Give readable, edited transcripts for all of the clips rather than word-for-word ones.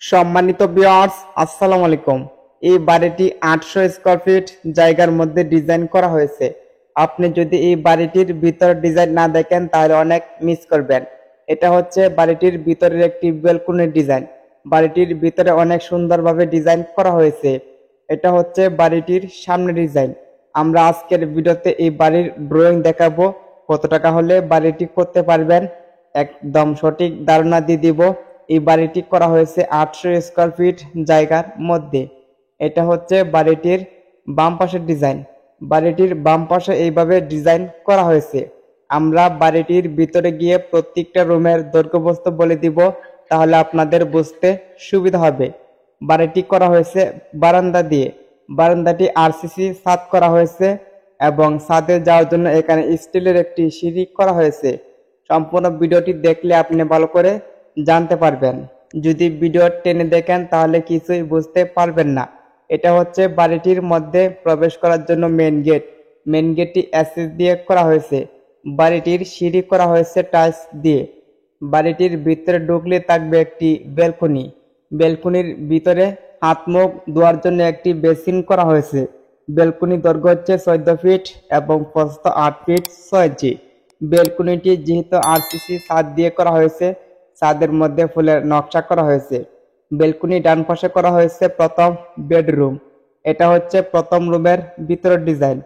সম্মানিত ভিউয়ার্স, আসসালামু আলাইকুম। এই বাড়িটি 800 স্কয়ার ফিট জায়গার মধ্যে ডিজাইন করা হয়েছে। আপনি যদি এই বাড়িটির ভিতর ডিজাইন না দেখেন তাহলে অনেক মিস করবেন। এটা হচ্ছে বাড়িটির ভিতরের একটি ব্যালকনির ডিজাইন। বাড়িটির ভিতরে অনেক সুন্দরভাবে ডিজাইন করা হয়েছে। এটা হচ্ছে বাড়িটির সামনে ডিজাইন। আমরা আজকের ভিডিওতে এই বাড়ির ড্রয়িং দেখাবো। কত টাকা হলে বাড়িটি করতে পারবেন একদম সঠিক ধারণা দিয়ে দিব। এই বাড়িটি করা হয়েছে 800 স্কয়ার ফিট জায়গার মধ্যে। এটা হচ্ছে বাড়িটির বাম পাশের ডিজাইন। বাড়িটির বাম পাশে এইভাবে ডিজাইন করা হয়েছে। আমরা বাড়িটির ভিতরে গিয়ে প্রত্যেকটা রুমের দৈর্ঘ্য বলে দিব, তাহলে আপনাদের বুঝতে সুবিধা হবে। বাড়িটি করা হয়েছে বারান্দা দিয়ে। বারান্দাটি আরসিসি ছাদ করা হয়েছে এবং ছাদে যাওয়ার জন্য এখানে স্টিলের একটি সিঁড়ি করা হয়েছে। সম্পূর্ণ ভিডিওটি দেখলে আপনি ভালো করে জানতে পারবেন। যদি ভিডিও টেনে দেখেন তাহলে কিছুই বুঝতে পারবেন না। এটা হচ্ছে বাড়িটির মধ্যে প্রবেশ করার জন্য মেন গেট। মেন গেটটি অ্যাসেস দিয়ে করা হয়েছে। বাড়িটির সিঁড়ি করা হয়েছে টাইলস দিয়ে। বাড়িটির ভিতরে ঢুকলে থাকবে একটি ব্যালকনি। ব্যালকনির ভিতরে হাত মুখ ধোয়ার জন্য একটি বেসিন করা হয়েছে। ব্যালকনি দৈর্ঘ্য হচ্ছে 14 ফিট এবং প্রস্থ 8 ফিট 6 ইঞ্চি। ব্যালকনিটি যেহেতু আরসিসি ছাদ দিয়ে করা হয়েছে, ছাদের মধ্যে ফুলের নকশা করা হয়েছে। ব্যালকনি ডান পাশে করা হয়েছে প্রথম বেডরুম। এটা হচ্ছে প্রথম রুমের ভিতরের ডিজাইন।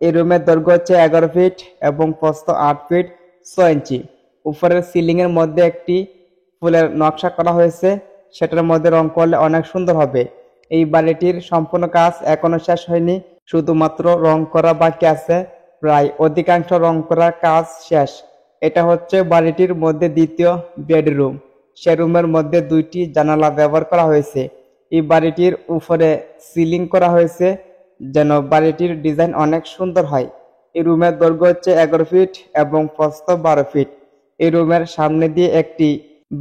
এই রুমের দৈর্ঘ্য হচ্ছে 11 ফিট এবং প্রস্থ 8 ফিট 6 ইঞ্চি। উপরের সিলিং এর মধ্যে একটি ফুলের নকশা করা হয়েছে, সেটার মধ্যে রং করলে অনেক সুন্দর হবে। এই বাড়িটির সম্পূর্ণ কাজ এখনো শেষ হয়নি, শুধুমাত্র রং করা বাকি আছে। প্রায় অধিকাংশ রং করার কাজ শেষ। এটা হচ্ছে বাড়িটির মধ্যে দ্বিতীয় বেডরুম। সে রুমের মধ্যে দুইটি জানালা ব্যবহার করা হয়েছে। এই বাড়িটির উপরে সিলিং করা হয়েছে যেন বাড়িটির ডিজাইন অনেক সুন্দর হয়। এই রুমের দৈর্ঘ্য হচ্ছে 11 ফিট এবং প্রস্থ 12 ফিট। এই রুমের সামনে দিয়ে একটি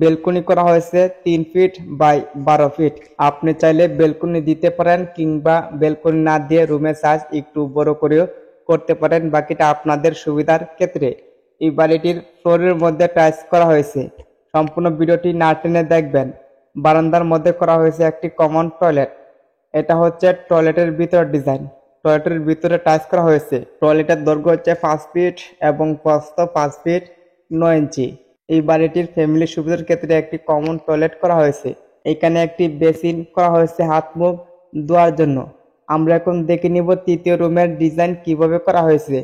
বেলকনি করা হয়েছে 3 ফিট বাই 12 ফিট। আপনি চাইলে বেলকনি দিতে পারেন কিংবা বেলকনি না দিয়ে রুমের সাইজ একটু বড় করেও করতে পারেন, বাকিটা আপনাদের সুবিধার ক্ষেত্রে। এই বাড়িটির ফ্লোরের মধ্যে টাইলস করা হয়েছে। সম্পূর্ণ ভিডিওটি না টেনে দেখবেন। বারান্দার মধ্যে করা হয়েছে একটি কমন টয়লেট। এটা হচ্ছে টয়লেটের ভিতর ডিজাইন। টয়লেটের ভিতরে টাইলস করা হয়েছে। টয়লেটের দৈর্ঘ্য হচ্ছে 5 ফিট এবং প্রস্থ 5 ফিট 9 ইঞ্চি। এই বাড়িটির ফ্যামিলি সুবিধার ক্ষেত্রে একটি কমন টয়লেট করা হয়েছে। এখানে একটি বেসিন করা হয়েছে হাত মুখ ধোয়ার জন্য। আমরা এখন দেখে নিব তৃতীয় রুমের ডিজাইন কিভাবে করা হয়েছে।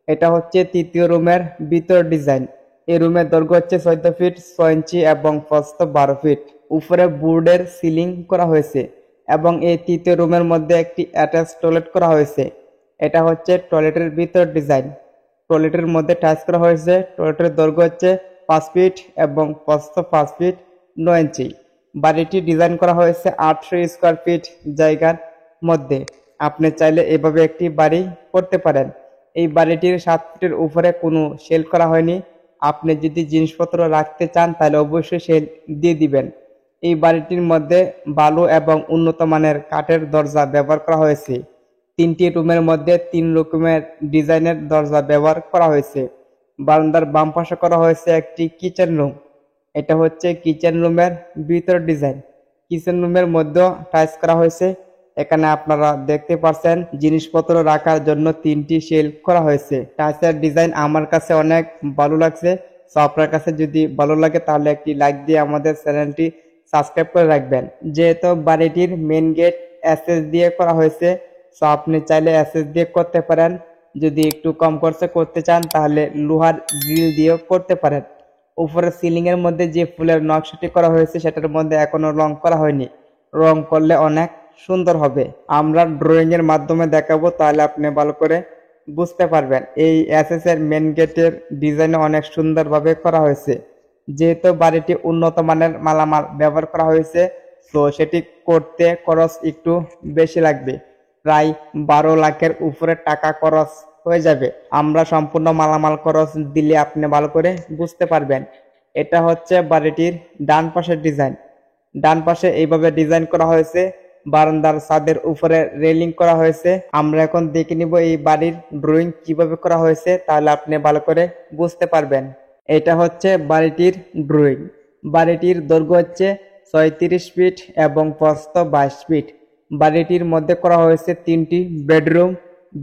এটা হচ্ছে তৃতীয় রুমের ভিতর ডিজাইন। এই রুমের দৈর্ঘ্য হচ্ছে 14 ফিট 6 ইঞ্চি এবং প্রস্থ 12 ফিট। উপরে বোর্ডের সিলিং করা হয়েছে এবং এই তৃতীয় রুমের মধ্যে একটি অ্যাটাচ টয়লেট করা হয়েছে। এটা হচ্ছে টয়লেটের ভিতর ডিজাইন। টয়লেটের মধ্যে টাইলস করা হয়েছে। টয়লেটের দৈর্ঘ্য হচ্ছে 5 ফিট এবং প্রস্থ 5 ফিট 9 ইঞ্চি। বাড়িটি ডিজাইন করা হয়েছে 800 স্কয়ার ফিট জায়গার মধ্যে। আপনি চাইলে এভাবে একটি বাড়ি করতে পারেন। এই বাড়িটির 7 ফিটের উপরে কোনো সেল করা হয়নি। আপনি যদি জিনিসপত্র রাখতে চান তাহলে অবশ্যই সেল দিয়ে দিবেন। এই বাড়িটির মধ্যে বালু এবং উন্নত মানের কাঠের দরজা ব্যবহার করা হয়েছে। 3টি রুমের মধ্যে 3 রকমের ডিজাইনের দরজা ব্যবহার করা হয়েছে। বারান্দার বাম পাশে করা হয়েছে একটি কিচেন রুম। এটা হচ্ছে কিচেন রুমের ভিতর ডিজাইন। কিচেন রুমের মধ্যে টাইলস করা হয়েছে। এখানে আপনারা দেখতে পাচ্ছেন জিনিসপত্র রাখার জন্য 3টি শেলফ করা হয়েছে। টাইলসের ডিজাইন আমার কাছে অনেক ভালো লাগছে। সো আপনার কাছে যদি ভালো লাগে তাহলে একটি লাইক দিয়ে আমাদের চ্যানেলটি সাবস্ক্রাইব করে রাখবেন। যেহেতু বাড়িটির মেন গেট এসএস দিয়ে করা হয়েছে, সো আপনি চাইলে এসএস দিয়ে করতে পারেন। যদি একটু কম খরচে করতে চান তাহলে লোহার গ্রিল দিয়েও করতে পারেন। উপরে সিলিং এর মধ্যে যে ফুলের নকশাটি করা হয়েছে সেটার মধ্যে এখনো রং করা হয়নি। রং করলে অনেক সুন্দর হবে। আমরা ড্রয়িং এর মাধ্যমে দেখাবো, তাহলে আপনি ভালো করে বুঝতে পারবেন। এই এসএস এর মেন গেটের ডিজাইন অনেক সুন্দরভাবে করা হয়েছে। যেহেতু বাড়িটি উন্নত মানের মালামাল ব্যবহার করা হয়েছে, তো সেটি করতে খরচ একটু বেশি লাগবে। প্রায় 12 লাখের উপরে টাকা খরচ হয়ে যাবে। আমরা সম্পূর্ণ মালামাল খরচ দিলে আপনি ভালো করে বুঝতে পারবেন। এটা হচ্ছে বাড়িটির ডান পাশের ডিজাইন। ডান পাশে এইভাবে ডিজাইন করা হয়েছে। বারান্দার ছাদের উপরে রেলিং করা হয়েছে। আমরা এখন দেখে নিব এই বাড়ির ড্রয়িং কিভাবে করা হয়েছে, তাহলে আপনি ভালো করে বুঝতে পারবেন। এটা হচ্ছে বাড়িটির ড্রয়িং। বাড়িটির দৈর্ঘ্য হচ্ছে 36 ফিট এবং প্রস্থ 22 ফিট। বাড়িটির মধ্যে করা হয়েছে 3টি বেডরুম,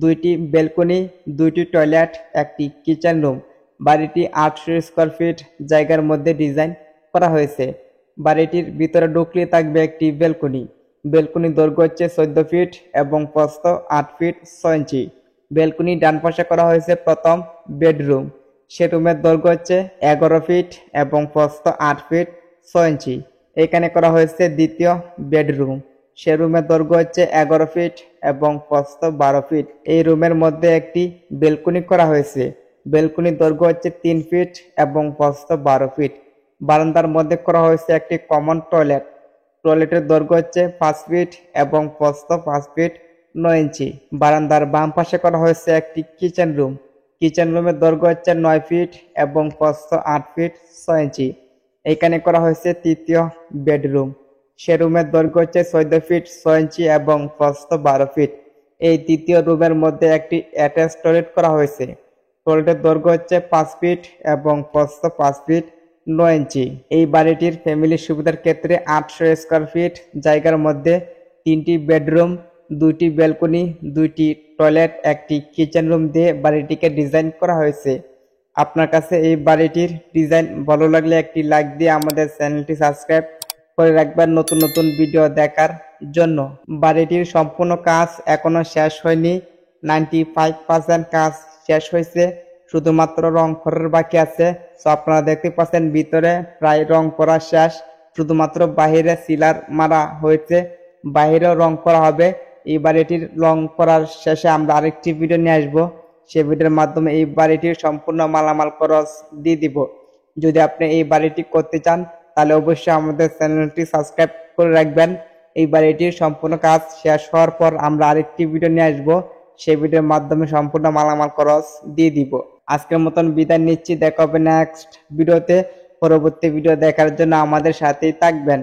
2টি ব্যালকনি, 2টি টয়লেট, একটি কিচেন রুম। বাড়িটি 800 স্কোয়ার ফিট জায়গার মধ্যে ডিজাইন করা হয়েছে। বাড়িটির ভিতরে ঢুকলে থাকবে একটি ব্যালকনি। ব্যালকনির দৈর্ঘ্য হচ্ছে 14 ফিট এবং প্রস্থ 8 ফিট 6 ইঞ্চি। ব্যালকনি ডান পাশে করা হয়েছে প্রথম বেডরুম। সে রুমের দৈর্ঘ্য হচ্ছে 11 ফিট এবং প্রস্থ 8 ফিট 6 ইঞ্চি। এখানে করা হয়েছে দ্বিতীয় বেডরুম। সে রুমের দৈর্ঘ্য হচ্ছে 11 ফিট এবং প্রস্থ 12 ফিট। এই রুমের মধ্যে একটি ব্যালকনি করা হয়েছে। ব্যালকনির দৈর্ঘ্য হচ্ছে 3 ফিট এবং প্রস্থ 12 ফিট। বারান্দার মধ্যে করা হয়েছে একটি কমন টয়লেট। টয়লেটের দৈর্ঘ্য হচ্ছে 5 ফিট এবং প্রস্থ 5 ফিট 9 ইঞ্চি। বারান্দার বাম পাশে করা হয়েছে একটি কিচেন রুম। কিচেন রুমের দৈর্ঘ্য হচ্ছে 9 ফিট এবং প্রস্থ 8 ফিট 6 ইঞ্চি। এখানে করা হয়েছে তৃতীয় বেডরুম। সে রুমের দৈর্ঘ্য হচ্ছে 14 ফিট 6 ইঞ্চি এবং প্রস্থ 12 ফিট। এই তৃতীয় রুমের মধ্যে একটি অ্যাটাচ টয়লেট করা হয়েছে। টয়লেটের দৈর্ঘ্য হচ্ছে 5 ফিট এবং প্রস্থ 5 ফিট 9 ইঞ্চি। এই বাড়িটির ফ্যামিলির সুবিধার ক্ষেত্রে 800 স্কোয়ার ফিট জায়গার মধ্যে 3টি বেডরুম, 2টি ব্যালকনি, 2টি টয়লেট, একটি কিচেন রুম দিয়ে বাড়িটিকে ডিজাইন করা হয়েছে। আপনার কাছে এই বাড়িটির ডিজাইন ভালো লাগলে একটি লাইক দিয়ে আমাদের চ্যানেলটি সাবস্ক্রাইব করে রাখবেন নতুন নতুন ভিডিও দেখার জন্য। বাড়িটির সম্পূর্ণ কাজ এখনো শেষ হয়নি। 95% কাজ শেষ হয়েছে, শুধুমাত্র রং করার বাকি আছে। তো আপনারা দেখতে পাচ্ছেন ভিতরে প্রায় রং করা শেষ, শুধুমাত্র বাহিরে সিলার মারা হয়েছে, বাহিরেও রং করা হবে। এই বাড়িটির রং করার শেষে আমরা আরেকটি ভিডিও নিয়ে আসবো। সেই ভিডিওর মাধ্যমে এই বাড়িটির সম্পূর্ণ মালামাল খরচ দিয়ে দিব। যদি আপনি এই বাড়িটি করতে চান তাহলে অবশ্যই আমাদের চ্যানেলটি সাবস্ক্রাইব করে রাখবেন। এই বাড়িটির সম্পূর্ণ কাজ শেষ হওয়ার পর আমরা আরেকটি ভিডিও নিয়ে আসবো। সেই ভিডিওর মাধ্যমে সম্পূর্ণ মালামাল খরচ দিয়ে দিব। আজকের মতন বিদায় নিচ্ছি, দেখা হবে নেক্সট ভিডিওতে। পরবর্তী ভিডিও দেখার জন্য আমাদের সাথেই থাকবেন।